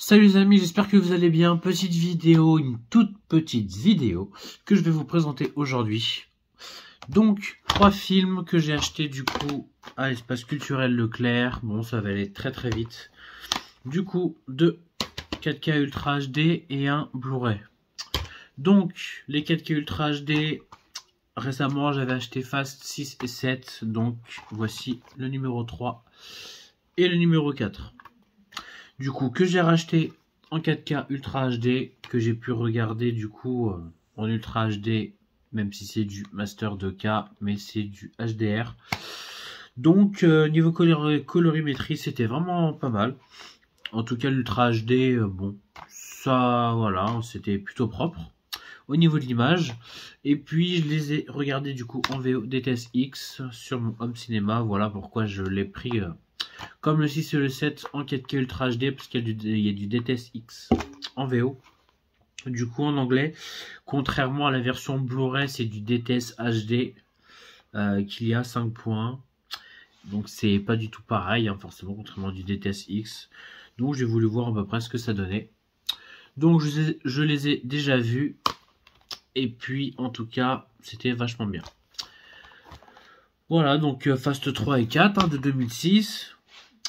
Salut les amis, j'espère que vous allez bien. Petite vidéo, une toute petite vidéo que je vais vous présenter aujourd'hui. Donc, 3 films que j'ai achetés du coup à l'espace culturel Leclerc. Bon, ça va aller très très vite. Du coup, 2 4K Ultra HD et un Blu-ray. Donc, les 4K Ultra HD, récemment j'avais acheté Fast 6 et 7. Donc, voici le numéro 3 et le numéro 4. Du coup, que j'ai racheté en 4K Ultra HD, que j'ai pu regarder du coup en Ultra HD, même si c'est du Master 2K, mais c'est du HDR. Donc, niveau colorimétrie, c'était vraiment pas mal. En tout cas, l'Ultra HD, bon, ça, voilà, c'était plutôt propre au niveau de l'image. Et puis, je les ai regardés du coup en VO DTS-X sur mon home cinéma. Voilà pourquoi je l'ai pris comme le 6 et le 7 en 4K Ultra HD, parce qu'il y a du DTS-X en VO. Du coup, en anglais, contrairement à la version Blu-ray, c'est du DTS HD qu'il y a 5 points. Donc, c'est pas du tout pareil, hein, forcément, contrairement du DTS-X. Donc, j'ai voulu voir à peu près ce que ça donnait. Donc, je les ai déjà vus. Et puis, en tout cas, c'était vachement bien. Voilà, donc Fast 3 et 4 de 2006.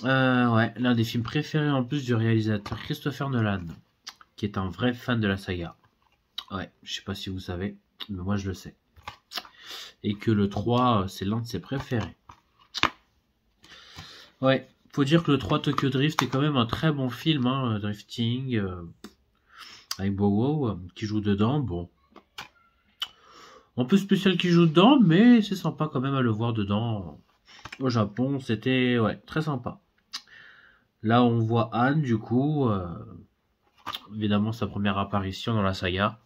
Ouais, l'un des films préférés en plus du réalisateur Christopher Nolan, qui est un vrai fan de la saga. Ouais, je sais pas si vous savez, mais moi je le sais. Et que le 3, c'est l'un de ses préférés. Ouais, faut dire que le 3 Tokyo Drift est quand même un très bon film, hein, drifting, avec Bowo qui joue dedans. Bon, un peu spécial qui joue dedans, mais c'est sympa quand même à le voir dedans. Au Japon, c'était ouais, très sympa. Là, on voit Anne, du coup, évidemment sa première apparition dans la saga.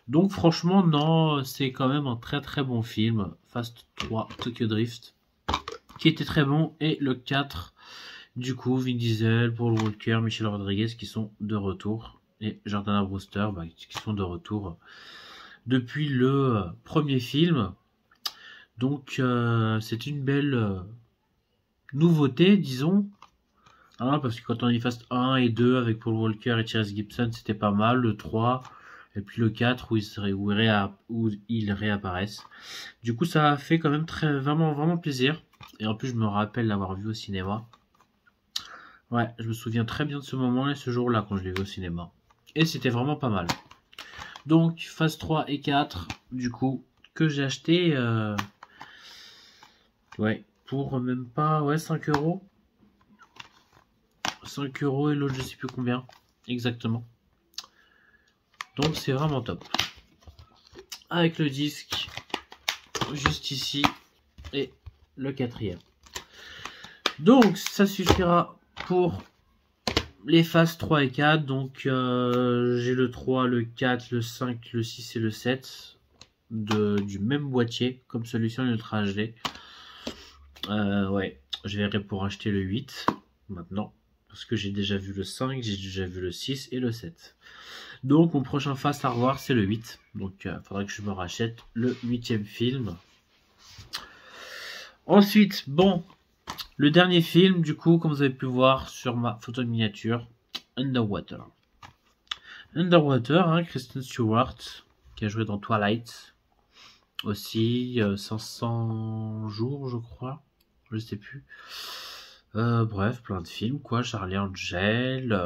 Donc franchement, non, c'est quand même un très très bon film. Fast 3 Tokyo Drift, qui était très bon. Et le 4, du coup, Vin Diesel, Paul Walker, Michel Rodriguez qui sont de retour. Et Jordana Brewster qui sont de retour depuis le premier film. Donc c'est une belle nouveauté, disons. Hein, parce que quand on y Fast 1 et 2 avec Paul Walker et Tyrese Gibson, c'était pas mal. Le 3, et puis le 4 où ils réapparaissent. Du coup, ça a fait quand même vraiment plaisir. Et en plus, je me rappelle l'avoir vu au cinéma. Ouais, je me souviens très bien de ce moment et ce jour-là quand je l'ai vu au cinéma. Et c'était vraiment pas mal. Donc, Phase 3 et 4, du coup, que j'ai acheté ouais, pour même pas 5 euros. 5 euros et l'autre, je sais plus combien exactement. Donc, c'est vraiment top. Avec le disque juste ici et le 4e. Donc ça suffira pour les phases 3 et 4. Donc j'ai le 3, le 4, le 5, le 6 et le 7 du même boîtier comme celui-ci en Ultra HD. Ouais, je verrai pour acheter le 8 maintenant parce que j'ai déjà vu le 5, j'ai déjà vu le 6 et le 7. Donc mon prochain phase à revoir c'est le 8. Donc il faudrait que je me rachète le 8e film. Ensuite, bon, le dernier film, du coup, comme vous avez pu voir sur ma photo de miniature, Underwater. Underwater, hein, Kristen Stewart, qui a joué dans Twilight. Aussi, 500 jours, je crois. Je sais plus. Bref, plein de films, quoi. Charlie Angel,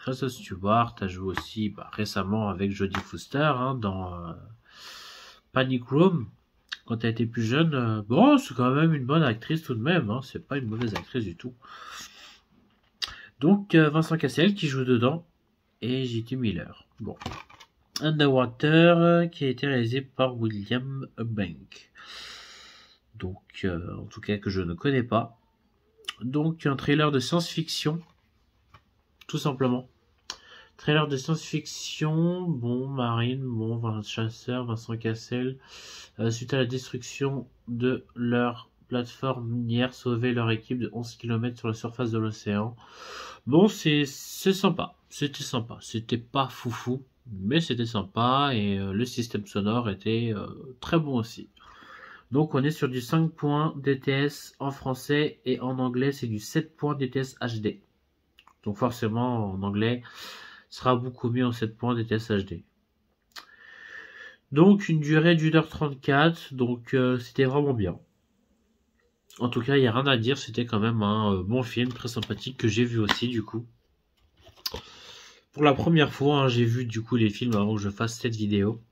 Kristen Stewart a joué aussi récemment avec Jodie Foster hein, dans Panic Room. Quand elle était plus jeune, bon, c'est quand même une bonne actrice tout de même, hein, c'est pas une mauvaise actrice du tout. Donc, Vincent Cassel qui joue dedans, et J.T. Miller. Bon. Underwater, qui a été réalisé par William Bank. Donc, en tout cas, que je ne connais pas. Donc, un trailer de science-fiction, tout simplement. Trailer de science-fiction, bon, Marine, bon, chasseur, Vincent Cassel, suite à la destruction de leur plateforme minière, sauver leur équipe de 11 km sur la surface de l'océan. Bon, c'est sympa, c'était sympa, c'était pas foufou, mais c'était sympa, et le système sonore était très bon aussi. Donc on est sur du 5 points DTS en français, et en anglais c'est du 7 points DTS HD. Donc forcément, en anglais, sera beaucoup mieux en 7 points DTS HD. Donc une durée d'1h34, donc c'était vraiment bien. En tout cas, il n'y a rien à dire, c'était quand même un bon film, très sympathique, que j'ai vu aussi du coup. Pour la première fois, hein, j'ai vu du coup les films avant que je fasse cette vidéo.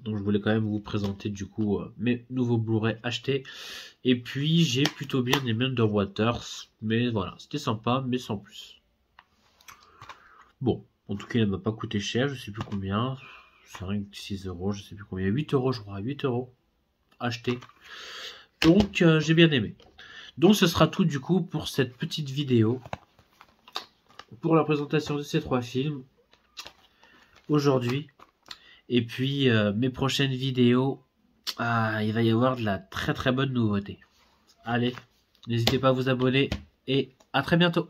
Donc je voulais quand même vous présenter du coup mes nouveaux Blu-ray achetés. Et puis j'ai plutôt bien aimé Underwater, mais voilà, c'était sympa, mais sans plus. Bon, en tout cas, il ne m'a pas coûté cher, je sais plus combien. C'est rien que 6 euros, je sais plus combien. 8 euros, je crois, 8 euros acheté. Donc j'ai bien aimé. Donc ce sera tout du coup pour cette petite vidéo. Pour la présentation de ces 3 films aujourd'hui. Et puis mes prochaines vidéos, il va y avoir de la très très bonne nouveauté. Allez, n'hésitez pas à vous abonner et à très bientôt.